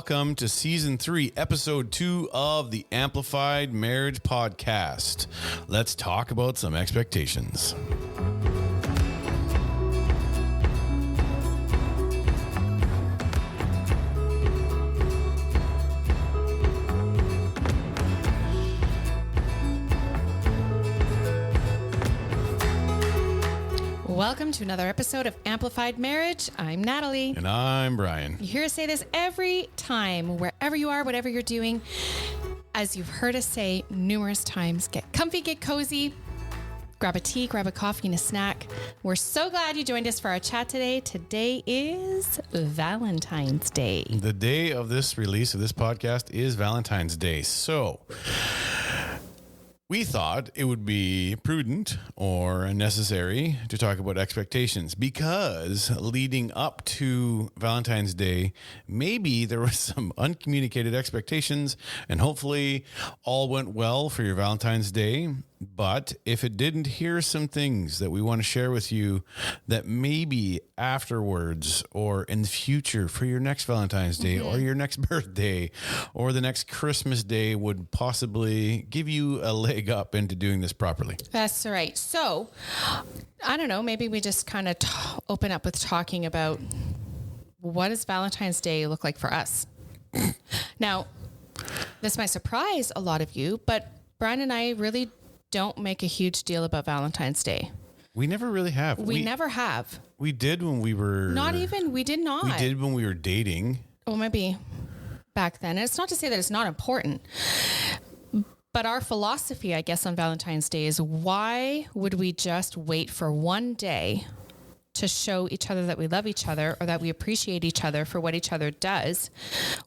welcome to Season 3, Episode 2 of the Amplified Marriage Podcast. Let's talk about some expectations. Welcome to another episode of Amplified Marriage. I'm Natalie. And I'm Brian. You hear us say this every time, wherever you are, whatever you're doing. As you've heard us say numerous times, get comfy, get cozy, grab a tea, grab a coffee and a snack. We're so glad you joined us for our chat today. Today is Valentine's Day. The day of this release of this podcast is Valentine's Day. So we thought it would be prudent or necessary to talk about expectations because leading up to Valentine's Day, maybe there was some uncommunicated expectations and hopefully all went well for your Valentine's Day. But if it didn't, here's some things that we want to share with you that maybe afterwards or in the future for your next Valentine's Day or your next birthday or the next Christmas Day would possibly give you a leg up into doing this properly. That's right. So I don't know, maybe we just kind of open up with talking about what does Valentine's Day look like for us? Now, this might surprise a lot of you, but Brian and I really don't make a huge deal about Valentine's Day. We never really have. We never have. We did when we were... We did not. We did when we were dating. Well, maybe back then. And it's not to say that it's not important. But our philosophy, I guess, on Valentine's Day is why would we just wait for one day to show each other that we love each other or that we appreciate each other for what each other does?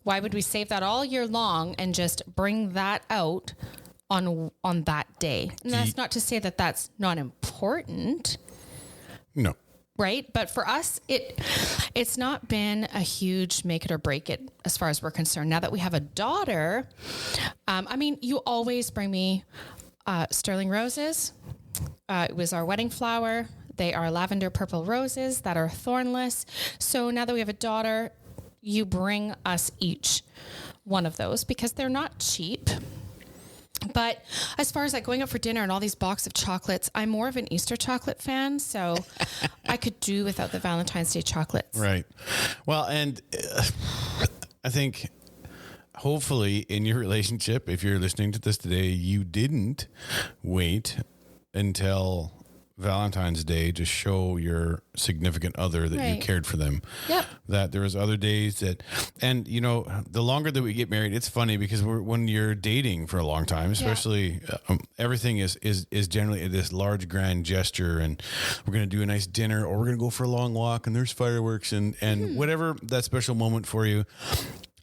Why would we save that all year long and just bring that out on that day? And that's not to say that that's not important. No. Right? But for us, it's not been a huge make it or break it as far as we're concerned. Now that we have a daughter, you always bring me sterling roses. It was our wedding flower. They are lavender purple roses that are thornless. So now that we have a daughter, you bring us each one of those because they're not cheap. But as far as like going out for dinner and all these boxes of chocolates, I'm more of an Easter chocolate fan. So I could do without the Valentine's Day chocolates. Right. Well, and I think hopefully in your relationship, if you're listening to this today, you didn't wait until Valentine's Day to show your significant other that you cared for them. Yep. That there was other days that, and you know, the longer that we get married, it's funny because when you're dating for a long time, especially everything is generally this large grand gesture, and we're going to do a nice dinner or we're going to go for a long walk and there's fireworks and whatever that special moment for you.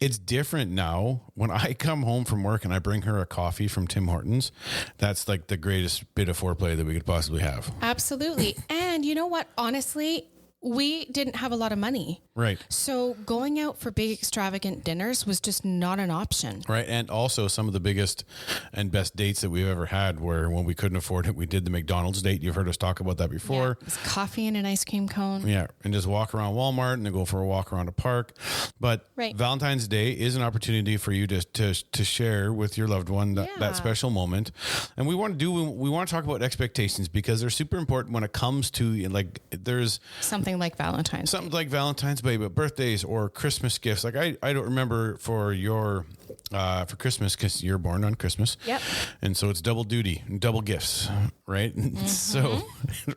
It's different now. When I come home from work and I bring her a coffee from Tim Hortons, that's like the greatest bit of foreplay that we could possibly have. Absolutely. And you know what? Honestly, we didn't have a lot of money. Right. So going out for big extravagant dinners was just not an option. Right. And also some of the biggest and best dates that we've ever had were when we couldn't afford it. We did the McDonald's date. You've heard us talk about that before. Yeah, it was coffee and an ice cream cone. Yeah. And just walk around Walmart and then go for a walk around a park. But Valentine's Day is an opportunity for you to share with your loved one that special moment. And we want to talk about expectations because they're super important when it comes to like there's something like Valentine's Day, but birthdays or Christmas gifts. Like I don't remember for your for Christmas because you're born on Christmas. Yep. And so it's double duty, double gifts, right? So,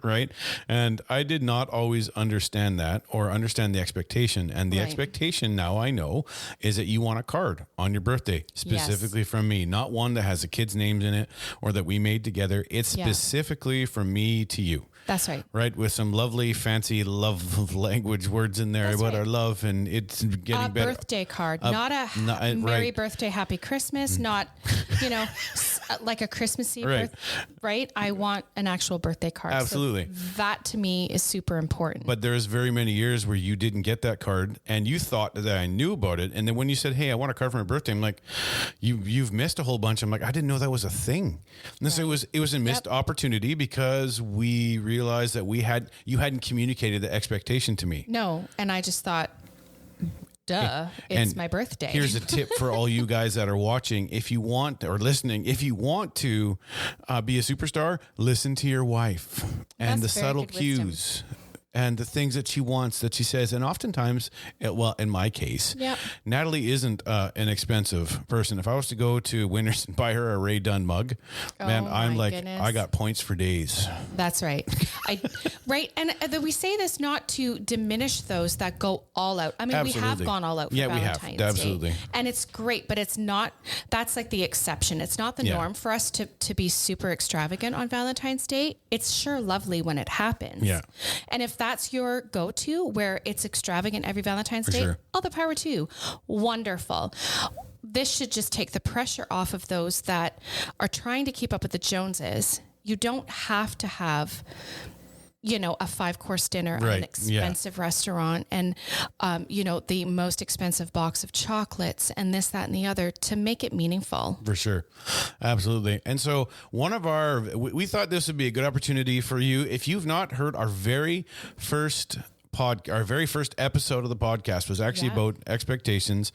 right. And I did not always understand that or understand the expectation. And the expectation now I know is that you want a card on your birthday specifically from me, not one that has the kids' names in it or that we made together. It's specifically from me to you. That's right. Right. With some lovely, fancy love language words in there about our love. And it's getting better. A birthday card, not a Merry Birthday, Happy Christmas, not, like a Christmas Eve, right? I want an actual birthday card. Absolutely. So that to me is super important. But there's very many years where you didn't get that card and you thought that I knew about it. And then when you said, hey, I want a card for my birthday, I'm like, you've missed a whole bunch. I'm like, I didn't know that was a thing. And so it was a missed opportunity because we realized that you hadn't communicated the expectation to me. No. And I just thought, Duh. It's my birthday. Here's a tip for all you guys that are watching. If you want or listening, if you want to be a superstar, listen to your wife and That's the very subtle good wisdom. cues. And the things that she wants, that she says. And oftentimes, well, in my case, Yep. Natalie isn't an expensive person. If I was to go to Winners and buy her a Ray Dunn mug, man, I'm my like, goodness. I got points for days. That's right. Right. And we say this not to diminish those that go all out. I mean, we have Absolutely. gone all out for Yeah, we have. Valentine's Day. Absolutely. And it's great, but it's not, that's like the exception. It's not the Yeah. norm for us to be super extravagant on Valentine's Day. It's sure lovely when it happens. Yeah. And if that's your go-to where it's extravagant every Valentine's Day, sure. all the power to you. Wonderful. This should just take the pressure off of those that are trying to keep up with the Joneses. You don't have to have, you know, a 5-course dinner at Right. an expensive restaurant and, you know, the most expensive box of chocolates and this, that, and the other to make it meaningful. For sure. Absolutely. And so we thought this would be a good opportunity for you. If you've not heard our very first episode of the podcast was actually about expectations.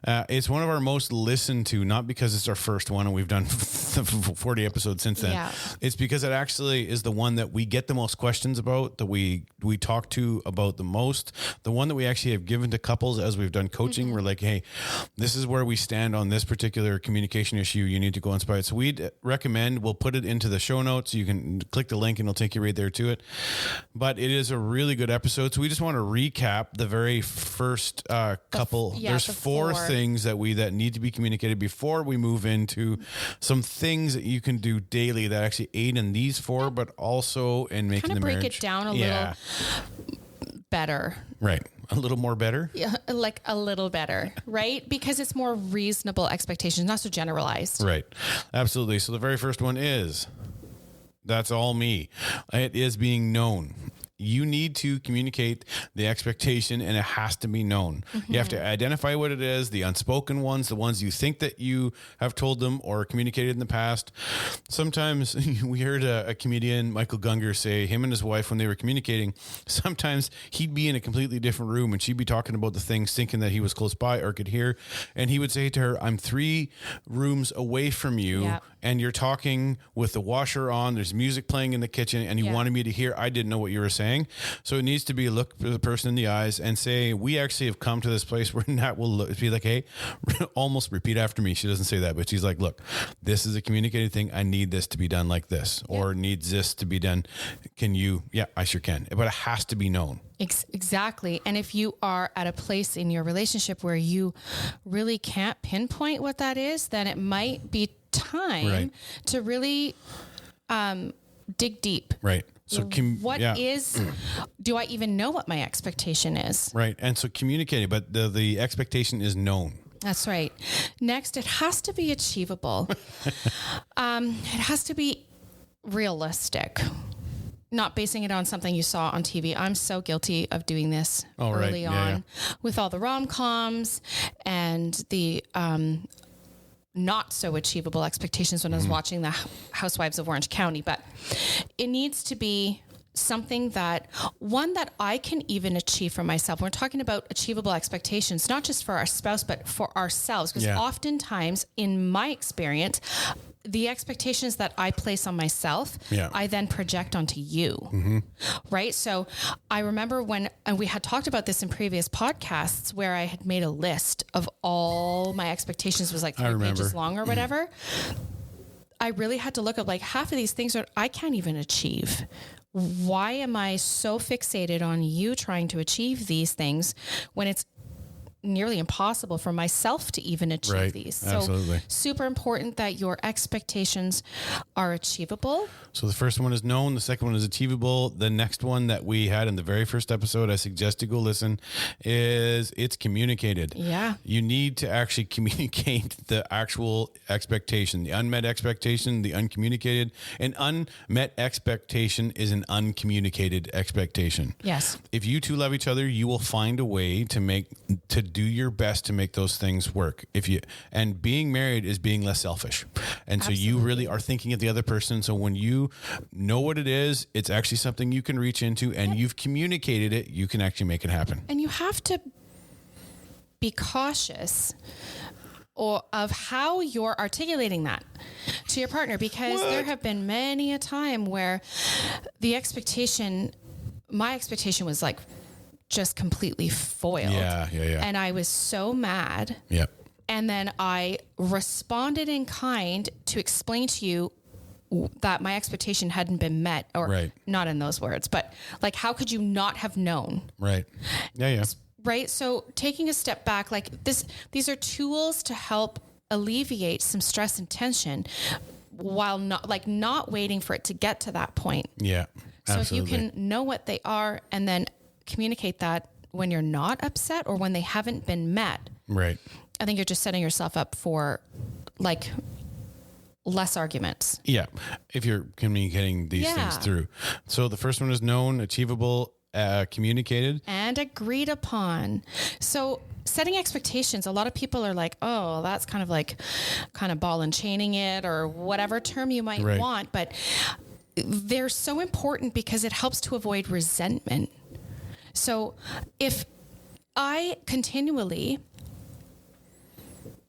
It's one of our most listened to, not because it's our first one and we've done 40 episodes since then. Yeah. It's because it actually is the one that we get the most questions about, that we talk to about the most, the one that we actually have given to couples as we've done coaching. We're like, hey, this is where we stand on this particular communication issue. You need to go inspire it. So we'd recommend, we'll put it into the show notes. You can click the link and it'll take you right there to it. But it is a really good episode. So we just want to recap the very first couple. There's the four four. things that need to be communicated before we move into some things that you can do daily that actually aid in these four, but also in making Kind the of break marriage. it down a little better. Right. A little more better. Yeah, like a little better, right? Because it's more reasonable expectations, not so generalized. Right. Absolutely. So the very first one is, that's all me. It is being known. You need to communicate the expectation and it has to be known. You have to identify what it is, the unspoken ones, the ones you think that you have told them or communicated in the past. Sometimes we heard a comedian, Michael Gunger, say him and his wife, when they were communicating, sometimes he'd be in a completely different room and she'd be talking about the things thinking that he was close by or could hear. And he would say to her, I'm 3 rooms away from you. Yeah. And you're talking with the washer on, there's music playing in the kitchen and you Yeah. wanted me to hear, I didn't know what you were saying. So it needs to be look the person in the eyes and say, we actually have come to this place where Nat will be like, hey, almost repeat after me. She doesn't say that, but she's like, look, this is a communicated thing. I need this to be done like this, or needs this to be done. Can you? Yeah, I sure can. But it has to be known. Exactly. And if you are at a place in your relationship where you really can't pinpoint what that is, then it might be time Right. to really dig deep. Right. So Do I even know what my expectation is? right. And so communicating, but the expectation is known. That's right. Next, it has to be achievable. It has to be realistic. Not basing it on something you saw on TV. I'm so guilty of doing this early on with all the rom-coms and the not so achievable expectations when I was watching the Housewives of Orange County. But it needs to be something that I can even achieve for myself. We're talking about achievable expectations, not just for our spouse, but for ourselves. Because oftentimes, in my experience, the expectations that I place on myself, I then project onto you. Right. So I remember and we had talked about this in previous podcasts where I had made a list of all my expectations, was like 3 pages long or whatever. I really had to look at like half of these things that I can't even achieve. Why am I so fixated on you trying to achieve these things when it's nearly impossible for myself to even achieve these? So Absolutely. super important that your expectations are achievable. So the first one is known. The second one is achievable. The next one that we had in the very first episode, I suggest you go listen, is it's communicated. Yeah. You need to actually communicate the actual expectation, the unmet expectation, the uncommunicated. An unmet expectation is an uncommunicated expectation. Yes. If you two love each other, you will find a way to do your best to make those things work. And being married is being less selfish. And so you really are thinking of the other person. So when you know what it is, it's actually something you can reach into and you've communicated it, you can actually make it happen. And you have to be cautious or of how you're articulating that to your partner, because there have been many a time where my expectation was like just completely foiled. Yeah. And I was so mad. Yep. And then I responded in kind to explain to you that my expectation hadn't been met, or not in those words, but like, how could you not have known? Right. Yeah. Right. So taking a step back, like these are tools to help alleviate some stress and tension while not waiting for it to get to that point. Yeah. Absolutely. So if you can know what they are and then communicate that when you're not upset or when they haven't been met. Right. I think you're just setting yourself up for like less arguments. Yeah. If you're communicating these things through. So the first one is known, achievable, communicated, and agreed upon. So setting expectations, a lot of people are like, oh, that's kind of ball and chaining it, or whatever term you might want. But they're so important because it helps to avoid resentment. So if I continually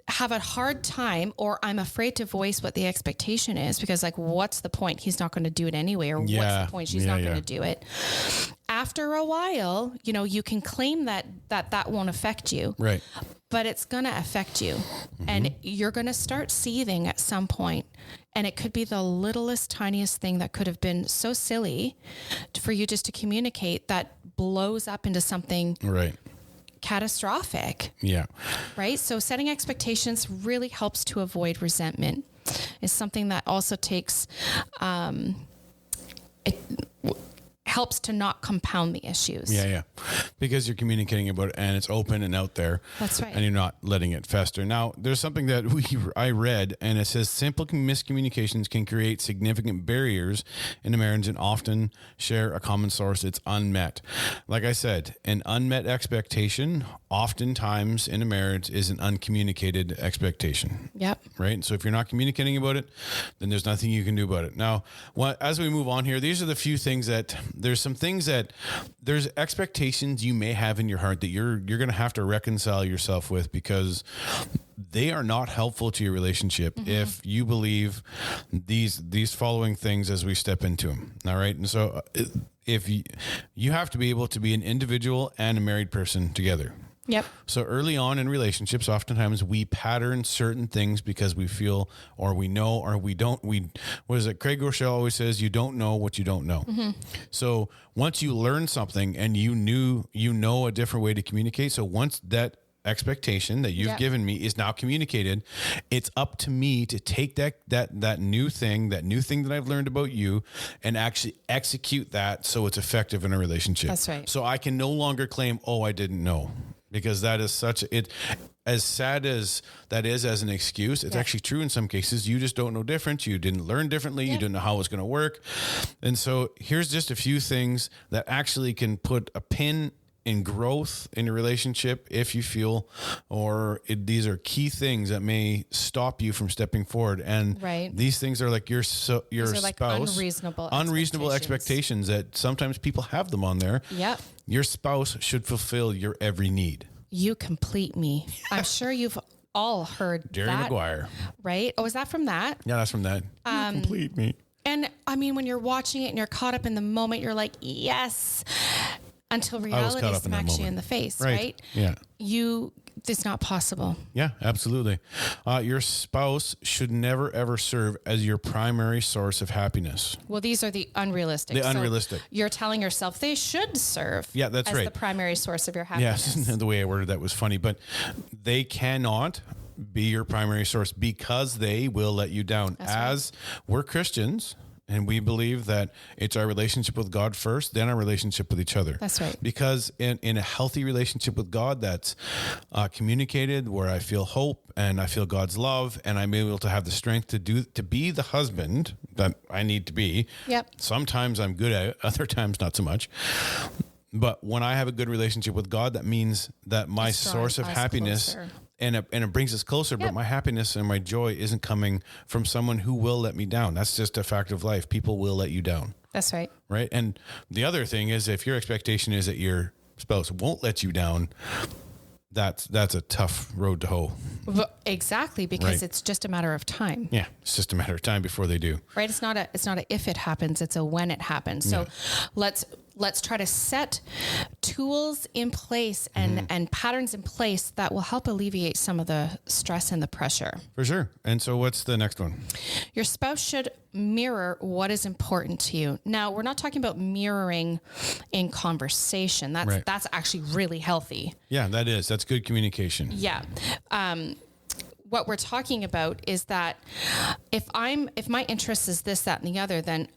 have a hard time, or I'm afraid to voice what the expectation is, because like, what's the point? He's not going to do it anyway. Or what's the point? She's not going to do it. After a while, you can claim that won't affect you, right? But it's going to affect you, and you're going to start seething at some point. And it could be the littlest, tiniest thing that could have been so silly for you just to communicate that blows up into something catastrophic. Yeah. Right. So setting expectations really helps to avoid resentment. It's something that also takes, it helps to not compound the issues. Yeah. Because you're communicating about it and it's open and out there. That's right. And you're not letting it fester. Now, there's something that I read, and it says simple miscommunications can create significant barriers in a marriage and often share a common source. It's unmet. Like I said, an unmet expectation oftentimes in a marriage is an uncommunicated expectation. Yep. Right. And so if you're not communicating about it, then there's nothing you can do about it. Now, as we move on here, these are the few things that there's expectations you may have in your heart that you're going to have to reconcile yourself with, because they are not helpful to your relationship if you believe these following things as we step into them. All right. And so if you have to be able to be an individual and a married person together. Yep. So early on in relationships, oftentimes we pattern certain things because we feel, or we know, or we don't. What is it? Craig Rochelle always says, you don't know what you don't know. So once you learn something and you know a different way to communicate. So once that expectation that you've given me is now communicated, it's up to me to take that new thing that I've learned about you and actually execute that so it's effective in a relationship. That's right. So I can no longer claim, oh, I didn't know. Because that is as sad as that is as an excuse, it's actually true in some cases. You just don't know different. You didn't learn differently. You didn't know how it's going to work. And so here's just a few things that actually can put a pin in growth in a relationship if you feel, these are key things that may stop you from stepping forward. And these things are like your spouse, like unreasonable expectations that sometimes people have them on there. Yep. Your spouse should fulfill your every need. You complete me. I'm sure you've all heard Jerry that, Maguire. Right? Oh, is that from that? Yeah, that's from that. You complete me. And I mean, when you're watching it and you're caught up in the moment, you're like, yes. Until reality smacks you in the face, right? Yeah. It's not possible. Yeah, absolutely. Your spouse should never, ever serve as your primary source of happiness. Well, these are the unrealistic. You're telling yourself they should serve that's as the primary source of your happiness. Yes, the way I worded that was funny, but they cannot be your primary source because they will let you down. As we're Christians, and we believe that it's our relationship with God first, then our relationship with each other. That's right. Because in a healthy relationship with God that's communicated, where I feel hope and I feel God's love, and I'm able to have the strength to be the husband that I need to be. Yep. Sometimes I'm good at it, other times not so much. But when I have a good relationship with God, that means that my source of happiness and it brings us closer, but my happiness and my joy isn't coming from someone who will let me down. That's just a fact of life. People will let you down. That's right. Right. And the other thing is, if your expectation is that your spouse won't let you down, That's a tough road to hoe. Exactly, because it's just a matter of time. Yeah, it's just a matter of time before they do. Right? It's not a if it happens, it's a when it happens. So let's try to set tools in place and patterns in place that will help alleviate some of the stress and the pressure. For sure. And so what's the next one? Your spouse should mirror what is important to you. Now, we're not talking about mirroring in conversation. That's actually really healthy. Yeah, that is. That's good communication. Yeah. What we're talking about is that if my interest is this, that, and the other, then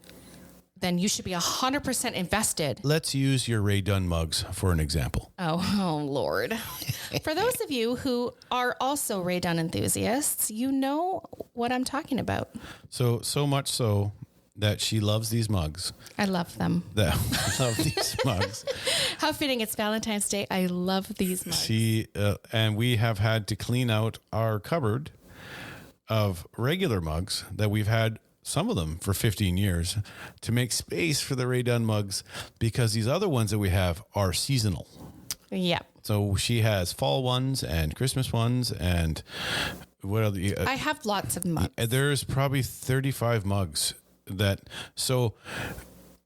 you should be 100% invested. Let's use your Ray Dunn mugs for an example. Oh Lord. For those of you who are also Ray Dunn enthusiasts, you know what I'm talking about. So much so that she loves these mugs. I love them. I love these mugs. How fitting, it's Valentine's Day. I love these mugs. And we have had to clean out our cupboard of regular mugs that we've had, some of them for 15 years, to make space for the Ray Dunn mugs, because these other ones that we have are seasonal. Yeah. So she has fall ones and Christmas ones and what other? I have lots of mugs. There's probably 35 mugs so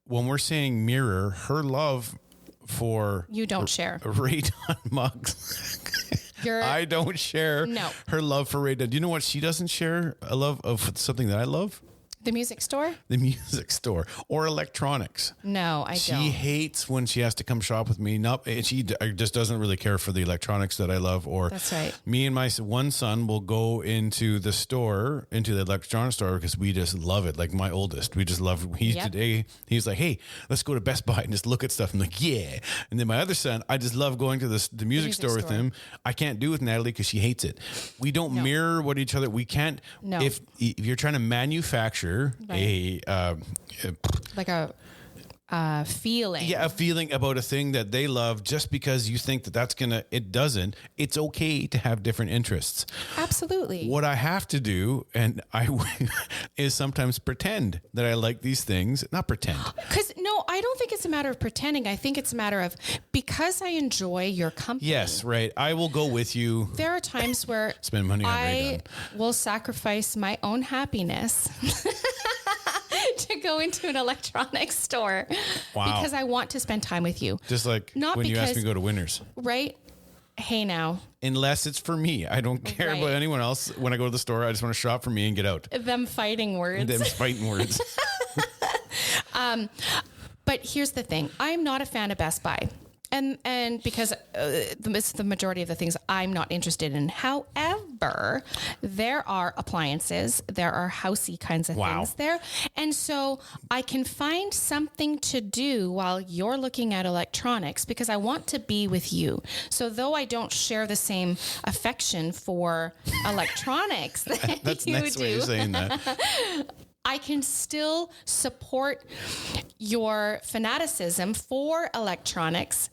when we're saying mirror, her love for you don't share Ray Dunn mugs. I don't share her love for Ray Dunn. Do you know what she doesn't share? A love of something that I love? The music store? The music store or electronics. No, I don't. She hates when she has to come shop with me. She just doesn't really care for the electronics that I love. Or that's right. Me and my one son will go into the electronics store because we just love it. Like my oldest, we just love. Today he's like, "Hey, let's go to Best Buy and just look at stuff." I'm like, "Yeah." And then my other son, I just love going to the music store with him. I can't do with Natalie because she hates it. We don't mirror what each other. We can't. No. If you're trying to manufacture a feeling. Yeah, a feeling about a thing that they love just because you think that's it doesn't. It's okay to have different interests. Absolutely. What I have to do, is sometimes pretend that I like these things. Not pretend. Because I don't think it's a matter of pretending. I think it's a matter of, because I enjoy your company. Yes, right. I will go with you. There are times where spend money on I will sacrifice my own happiness to go into an electronics store. Wow. Because I want to spend time with you. Just like when you asked me to go to Winners. Right? Hey now. Unless it's for me. I don't care about anyone else. When I go to the store, I just want to shop for me and get out. Them fighting words. But here's the thing. I'm not a fan of Best Buy. And because it's the majority of the things I'm not interested in. However, there are appliances, there are housey kinds of things there. And so I can find something to do while you're looking at electronics because I want to be with you. So though I don't share the same affection for electronics that that's you nice do. way of saying that. I can still support your fanaticism for electronics.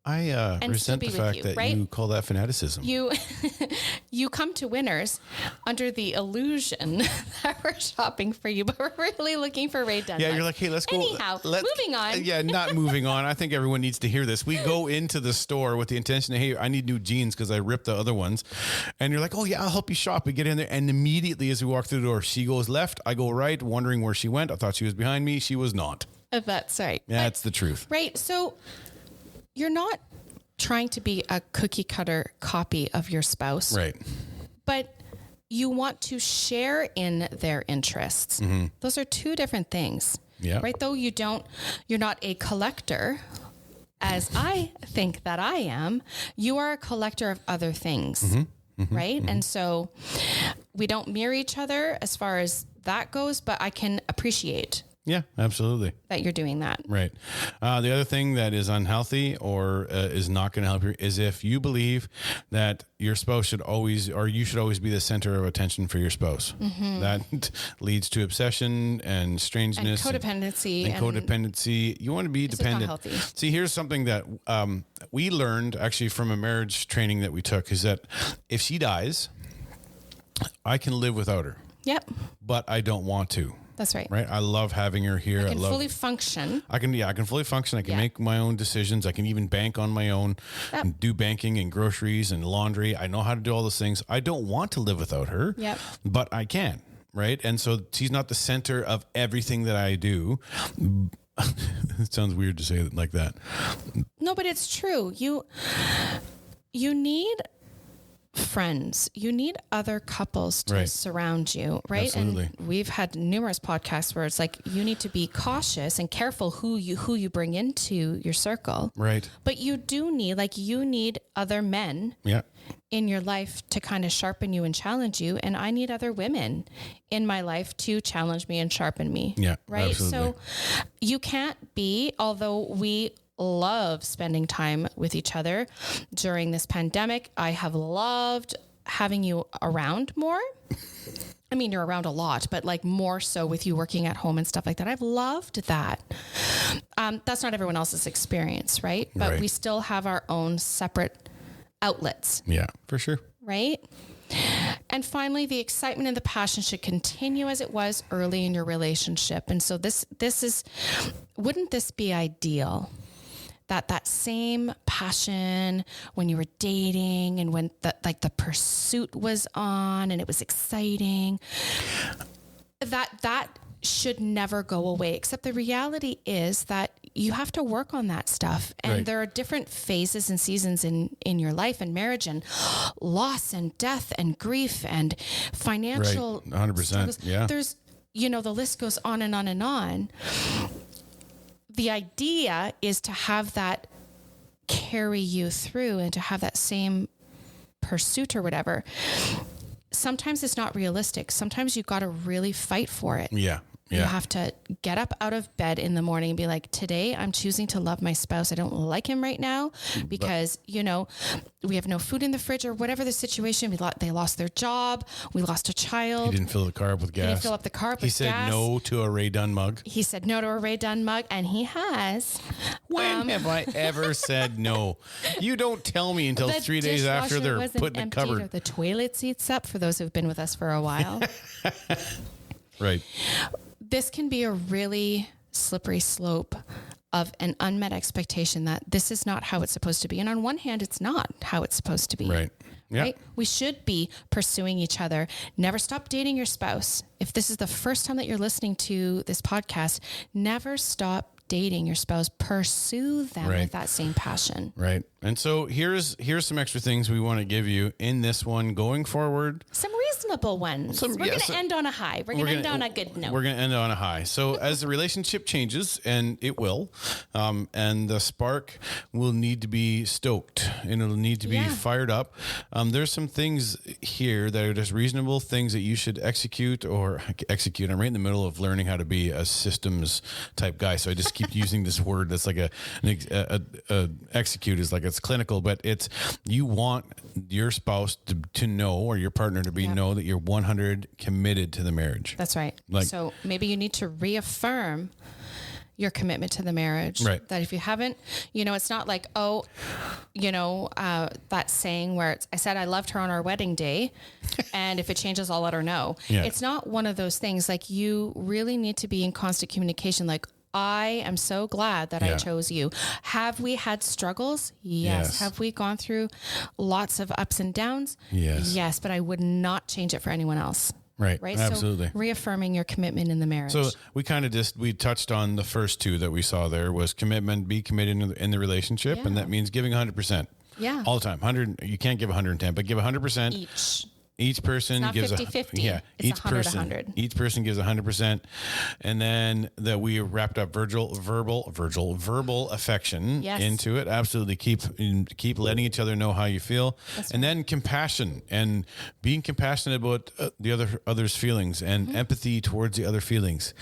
I resent the fact that you call that fanaticism. You come to Winners under the illusion that we're shopping for you, but we're really looking for Ray Dunn. Yeah, you're like, hey, let's go. Anyhow, moving on. Yeah, not moving on. I think everyone needs to hear this. We go into the store with the intention of, hey, I need new jeans because I ripped the other ones. And you're like, oh, yeah, I'll help you shop. We get in there. And immediately as we walk through the door, she goes left. I go right, wondering where she went. I thought she was behind me. She was not. That's right. That's the truth. Right. So you're not trying to be a cookie cutter copy of your spouse. Right. But you want to share in their interests. Mm-hmm. Those are two different things. Yeah. Right. Though you're not a collector as I think that I am. You are a collector of other things. Mm-hmm. Mm-hmm. Right. Mm-hmm. And so we don't mirror each other as far as that goes, but I can appreciate. Yeah, absolutely. That you're doing that. Right. The other thing that is unhealthy or is not going to help you is if you believe that your spouse should always, or you should always be the center of attention for your spouse. Mm-hmm. That leads to obsession and strangeness. And codependency. And codependency. You want to be dependent. Not healthy. See, here's something that we learned actually from a marriage training that we took is that if she dies, I can live without her. Yep. But I don't want to. That's right. Right. I love having her here. I can fully function. I can fully function. I can make my own decisions. I can even bank on my own and do banking and groceries and laundry. I know how to do all those things. I don't want to live without her, but I can. Right. And so she's not the center of everything that I do. It sounds weird to say it like that. No, but it's true. You need friends. You need other couples to surround you, right? Absolutely. And we've had numerous podcasts where it's like you need to be cautious and careful who you bring into your circle. Right. But you do need other men in your life to kind of sharpen you and challenge you. And I need other women in my life to challenge me and sharpen me. Yeah. Right. Absolutely. So you can't be, although we love spending time with each other during this pandemic. I have loved having you around more. I mean, you're around a lot, but like more so with you working at home and stuff like that. I've loved that. That's not everyone else's experience, right? But we still have our own separate outlets. Yeah, for sure. Right? And finally, the excitement and the passion should continue as it was early in your relationship. And so this is, wouldn't this be ideal? That same passion when you were dating and when the pursuit was on and it was exciting, that should never go away. Except the reality is that you have to work on that stuff. And there are different phases and seasons in your life and marriage and loss and death and grief and financial 100%. struggles. Yeah. There's, the list goes on and on and on. The idea is to have that carry you through and to have that same pursuit or whatever. Sometimes it's not realistic. Sometimes you got to really fight for it. Yeah. You have to get up out of bed in the morning and be like, today I'm choosing to love my spouse. I don't like him right now because, we have no food in the fridge or whatever the situation. They lost their job. We lost a child. He didn't fill the car up with gas. He didn't fill up the car up with gas. He said no to a Ray Dunn mug. He said no to a Ray Dunn mug, and he has. When have I ever said no? You don't tell me until 3 days after they're put in the cupboard. Or the toilet seats up for those who've been with us for a while. Right. This can be a really slippery slope of an unmet expectation that this is not how it's supposed to be. And on one hand, it's not how it's supposed to be. Right. Yeah. Right? We should be pursuing each other. Never stop dating your spouse. If this is the first time that you're listening to this podcast, never stop dating your spouse. Pursue them with that same passion. Right. And so here's some extra things we want to give you in this one going forward. Some reasonable ones. We're going to end on a high. We're going to end on a good note. We're going to end on a high. So as the relationship changes, and it will, and the spark will need to be stoked and it'll need to be fired up. There's some things here that are just reasonable things that you should execute. I'm right in the middle of learning how to be a systems type guy. So I just keep using this word that's like execute is like it's clinical, but it's you want your spouse to know or your partner to know that you're 100 committed to the marriage. That's right. So maybe you need to reaffirm your commitment to the marriage. Right. That if you haven't, it's not like, that saying where I said I loved her on our wedding day and if it changes, I'll let her know. Yeah. It's not one of those things. Like you really need to be in constant communication. Like, I am so glad that I chose you. Have we had struggles? Yes. Have we gone through lots of ups and downs? Yes. Yes, but I would not change it for anyone else. Right. So Absolutely. reaffirming your commitment in the marriage. So we kind of we touched on the first two that we saw there was commitment, be committed in the relationship. And that means giving 100%. Yeah. All the time. 100. You can't give 110, but give 100%. Each person gives 50-50. It's each 100. Each person gives 100%, and then that we wrapped up verbal affection into it. Absolutely, keep letting each other know how you feel, and then compassion and being compassionate about the other's feelings and empathy towards the other feelings.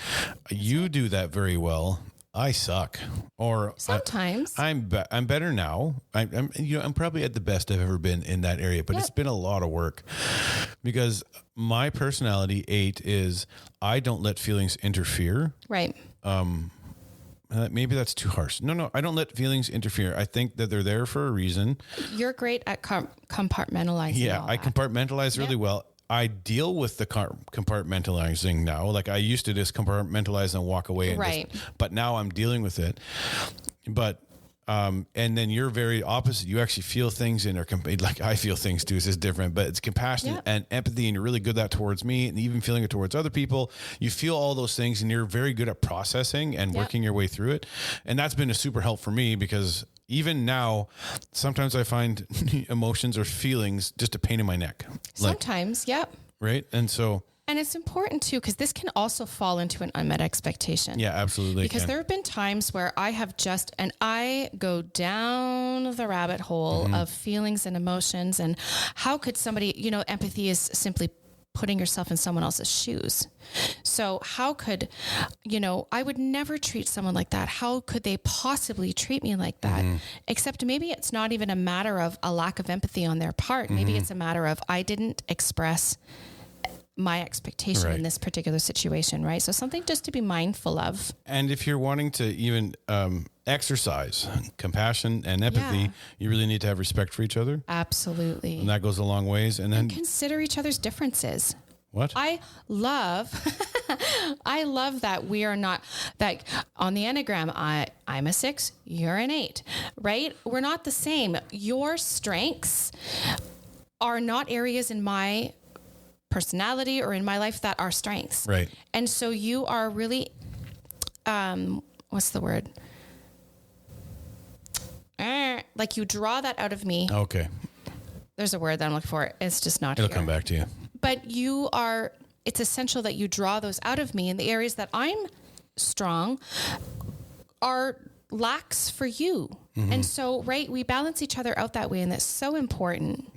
You do that very well. I suck, or sometimes I'm better now. I'm probably at the best I've ever been in that area, but it's been a lot of work because my personality 8 is I don't let feelings interfere. Right. Maybe that's too harsh. No, I don't let feelings interfere. I think that they're there for a reason. You're great at compartmentalizing. Yeah, I compartmentalize really well. I deal with the compartmentalizing now. Like I used to just compartmentalize and walk away. And Right. but now I'm dealing with it. But, and then you're very opposite. You actually feel things and are like I feel things too. It's just different, but it's compassion and empathy, and you're really good at that towards me, and even feeling it towards other people. You feel all those things, and you're very good at processing and working your way through it. And that's been a super help for me, because even now, sometimes I find emotions or feelings just a pain in my neck. Sometimes, Right. And so. And it's important too, because this can also fall into an unmet expectation. Yeah, absolutely. Because there have been times where I have and I go down the rabbit hole of feelings and emotions. And how could somebody, empathy is simply putting yourself in someone else's shoes. So how could, I would never treat someone like that. How could they possibly treat me like that? Except maybe it's not even a matter of a lack of empathy on their part. Maybe it's a matter of I didn't express my expectation in this particular situation, right? So something just to be mindful of. And if you're wanting to even exercise compassion and empathy, you really need to have respect for each other. Absolutely. And that goes a long ways. And then consider each other's differences. What? I love that we are not, like on the Enneagram, I'm a 6, you're an 8, right? We're not the same. Your strengths are not areas in my personality or in my life that are strengths. Right. And so you are really, what's the word? Like you draw that out of me. Okay. There's a word that I'm looking for. It's just not It'll here. come back to you. But it's essential that you draw those out of me, and the areas that I'm strong are lacks for you. And so, we balance each other out that way. And that's so important.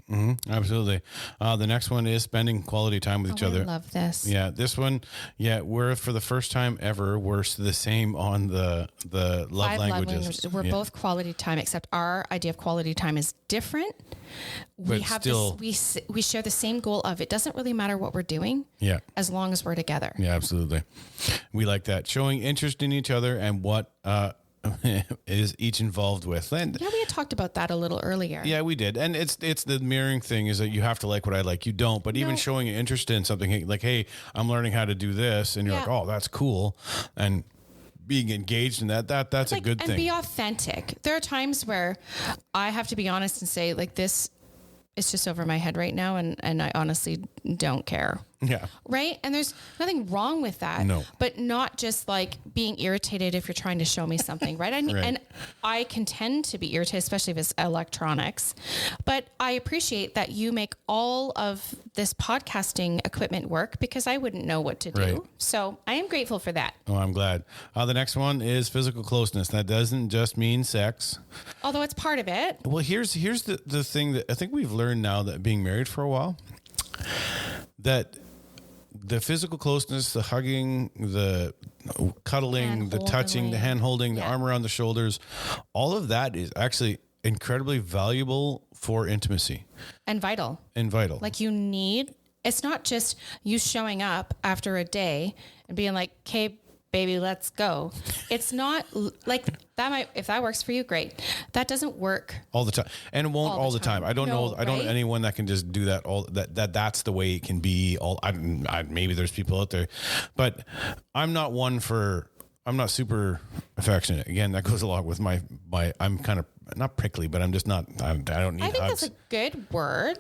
Absolutely. The next one is spending quality time with each other. I love this. Yeah. This one, we're for the first time ever, we're the same on the love 5 languages. We're both quality time, except our idea of quality time is different. We have we share the same goal of it doesn't really matter what we're doing. Yeah. As long as we're together. Yeah, absolutely. We like that. Showing interest in each other and what, is each involved with. And we had talked about that a little earlier. Yeah, we did. And it's the mirroring thing is that you have to like what I like. You don't, but even showing an interest in something like, hey, I'm learning how to do this. And you're like, oh, that's cool. And being engaged in that's a good thing. And be authentic. There are times where I have to be honest and say this is just over my head right now. And I honestly don't care. Yeah. Right. And there's nothing wrong with that. No. But not just like being irritated if you're trying to show me something. Right. And I can tend to be irritated, especially if it's electronics. But I appreciate that you make all of this podcasting equipment work, because I wouldn't know what to do. Right. So I am grateful for that. Oh, I'm glad. The next one is physical closeness. That doesn't just mean sex. Although it's part of it. Well, here's the thing that I think we've learned now, that being married for a while, that the physical closeness, the hugging, the cuddling, the touching, the hand holding, the arm around the shoulders, all of that is actually incredibly valuable for intimacy. And vital. Like it's not just you showing up after a day and being like, okay, baby, let's go. It's not like that. If that works for you, great. That doesn't work all the time, and it won't all the time. I don't know. I don't know anyone that can just do that. That's the way it can be. Maybe there's people out there, but I'm not super affectionate. Again, that goes along with my. I'm kind of not prickly, but I'm just not. I don't need. I think hugs. that's a good word.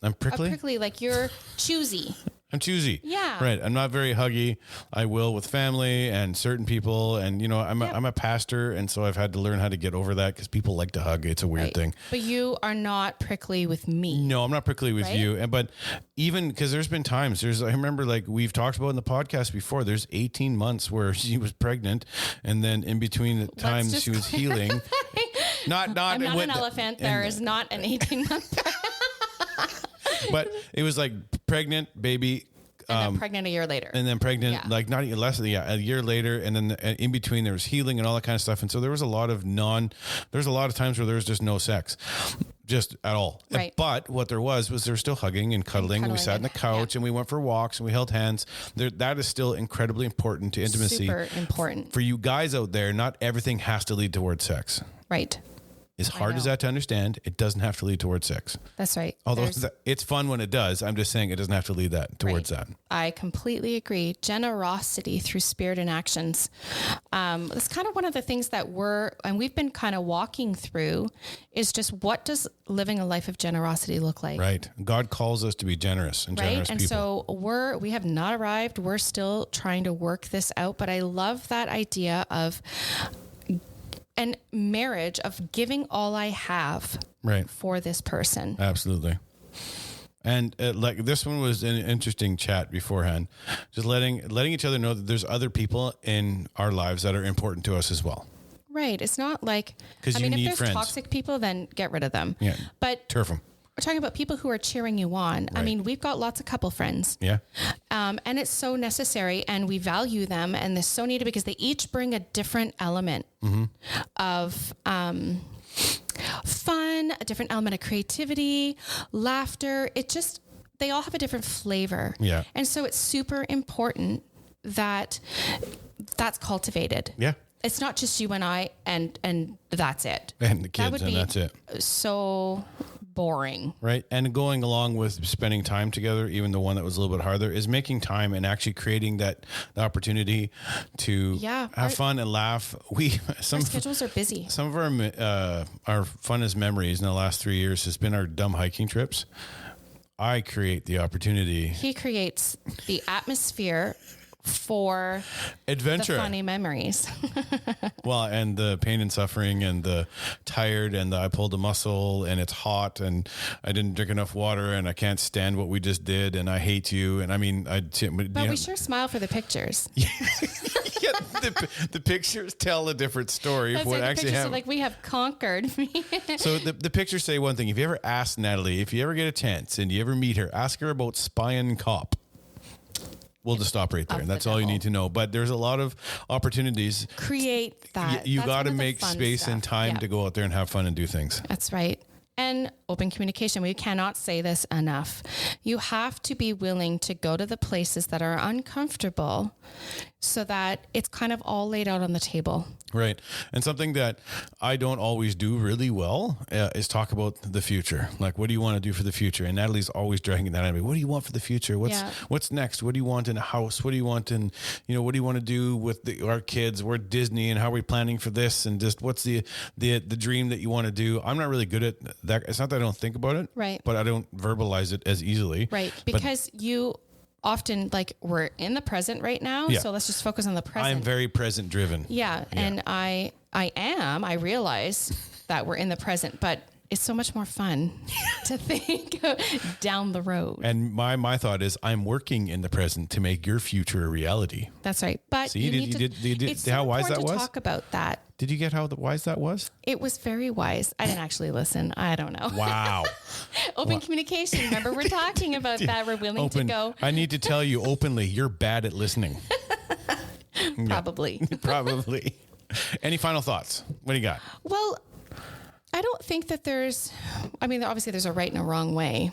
I'm prickly. Prickly, like you're choosy. I'm choosy. Yeah. Right. I'm not very huggy. I will with family and certain people. And, I'm a pastor. And so I've had to learn how to get over that, because people like to hug. It's a weird thing. But you are not prickly with me. No, I'm not prickly with you. But even because there's been times, I remember, like we've talked about in the podcast before, there's 18 months where she was pregnant. And then in between the times she was healing. I'm not an elephant. There is not an 18-month. But it was like pregnant, baby. And then pregnant a year later. And then pregnant, like not even less than a year later. And then in between there was healing and all that kind of stuff. And so there was a lot of times where there was just no sex, just at all. Right. But what there was there was still hugging and cuddling. And we sat on the couch and we went for walks and we held hands. That is still incredibly important to intimacy. Super important. For you guys out there, not everything has to lead towards sex. Right. As hard as know. that to understand, it doesn't have to lead towards sex. That's right. Although it's fun when it does. I'm just saying it doesn't have to lead that towards that. I completely agree. Generosity through spirit and actions. That's kind of one of the things that we've been kind of walking through is just what does living a life of generosity look like? Right. God calls us to be generous and generous And people. so we have not arrived. We're still trying to work this out, but I love that idea of and marriage of giving all I have for this person. Absolutely. And like this one was an interesting chat beforehand, just letting each other know that there's other people in our lives that are important to us as well. Right. It's not like, because if there's friends. Toxic people, then get rid of them. Yeah. But turf them. We're talking about people who are cheering you on. Right. I mean, we've got lots of couple friends. Yeah. And it's so necessary and we value them and they're so needed because they each bring a different element of fun, a different element of creativity, laughter. They all have a different flavor. Yeah. And so it's super important that that's cultivated. Yeah. It's not just you and I and that's it. And the kids and that's it. So boring. Right. And going along with spending time together, even the one that was a little bit harder, is making time and actually creating the opportunity to have fun and laugh. Our schedules are busy. Some of our funnest memories in the last 3 years has been our dumb hiking trips. I create the opportunity. He creates the atmosphere for adventure, the funny memories. Well, and the pain and suffering and the tired and I pulled a muscle and it's hot and I didn't drink enough water and I can't stand what we just did and I hate you. And I mean, but we sure smile for the pictures. Yeah, the pictures tell a different story of what actually happened. Like we have conquered. So the pictures say one thing. If you ever ask Natalie, if you ever get a chance and you ever meet her, ask her about Spying Cop. We'll just stop right there. And that's all you need to know. But there's a lot of opportunities. Create that. You got to make space and time to go out there and have fun and do things. That's right. And open communication. We cannot say this enough. You have to be willing to go to the places that are uncomfortable so that it's kind of all laid out on the table. Right. And something that I don't always do really well is talk about the future. Like, what do you want to do for the future? And Natalie's always dragging that at me. What do you want for the future? What's next? What do you want in a house? What do you want in, what do you want to do with our kids? We're at Disney and how are we planning for this? And just what's the dream that you want to do? I'm not really good at that. It's not that I don't think about it. Right. But I don't verbalize it as easily. Right. Because you often we're in the present right now. Yeah. So let's just focus on the present. I'm very present driven. Yeah. And I realize that we're in the present, but it's so much more fun to think down the road. And my thought is I'm working in the present to make your future a reality. That's right. But you did it's how so wise that was? To talk about that. Did you get how wise that was? It was very wise. I didn't actually listen. I don't know. Wow. Open communication. Remember, we're talking about that. We're willing to go. I need to tell you openly, you're bad at listening. Probably. Probably. Any final thoughts? What do you got? Well, I don't think that obviously there's a right and a wrong way.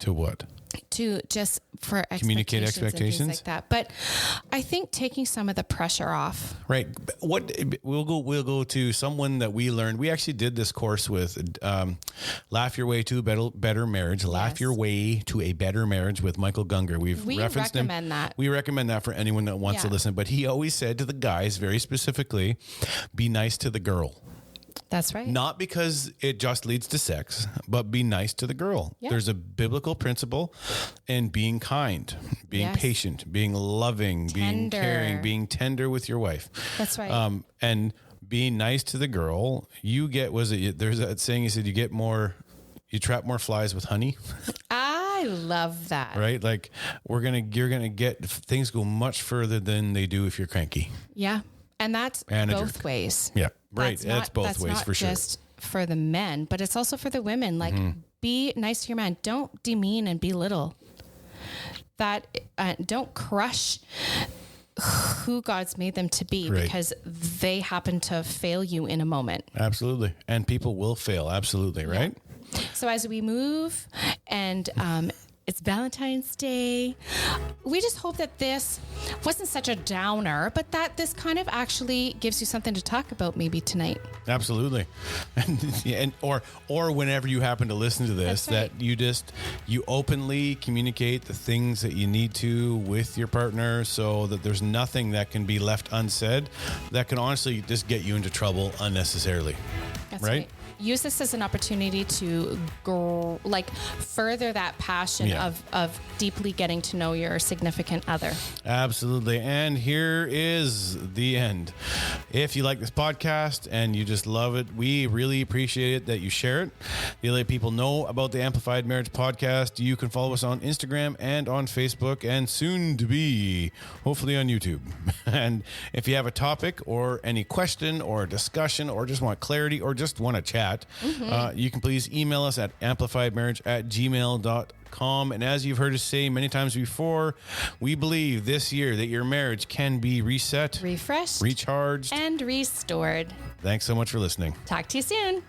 To what? To just for communicate expectations and things like that. But I think taking some of the pressure off. Right. We'll go to someone that we learned. We actually did this course with Laugh Your Way to a Better Marriage. Laugh Your Way to a Better Marriage with Michael Gungor. We referenced recommend him. That. We recommend that for anyone that wants to listen. But he always said to the guys very specifically, be nice to the girl. That's right. Not because it just leads to sex, but be nice to the girl. Yeah. There's a biblical principle in being kind, being patient, being loving, being caring, being tender with your wife. That's right. And being nice to the girl, there's that saying, you said you trap more flies with honey. I love that. Right? Like you're going to get, things go much further than they do if you're cranky. Yeah. And that's both ways. Yeah, right. That's both ways for sure. That's not just for the men, but it's also for the women. Like, be nice to your man. Don't demean and belittle. Don't crush who God's made them to be because they happen to fail you in a moment. Absolutely. And people will fail. Absolutely. Right. So as we move and It's Valentine's Day. We just hope that this wasn't such a downer, but that this kind of actually gives you something to talk about maybe tonight. Absolutely. And or whenever you happen to listen to this, That's right. that you openly communicate the things that you need to with your partner, so that there's nothing that can be left unsaid that can honestly just get you into trouble unnecessarily. That's right? Use this as an opportunity to further that passion Yeah. of deeply getting to know your significant other. Absolutely. And here is the end. If you like this podcast and you just love it, we really appreciate it that you share it. You let people know about the Amplified Marriage Podcast. You can follow us on Instagram and on Facebook, and soon to be, hopefully, on YouTube. And if you have a topic or any question or discussion or just want clarity or just want to chat, you can please email us at amplifiedmarriage@gmail.com. And as you've heard us say many times before, we believe this year that your marriage can be reset, Refreshed, recharged, and restored. Thanks so much for listening. Talk to you soon.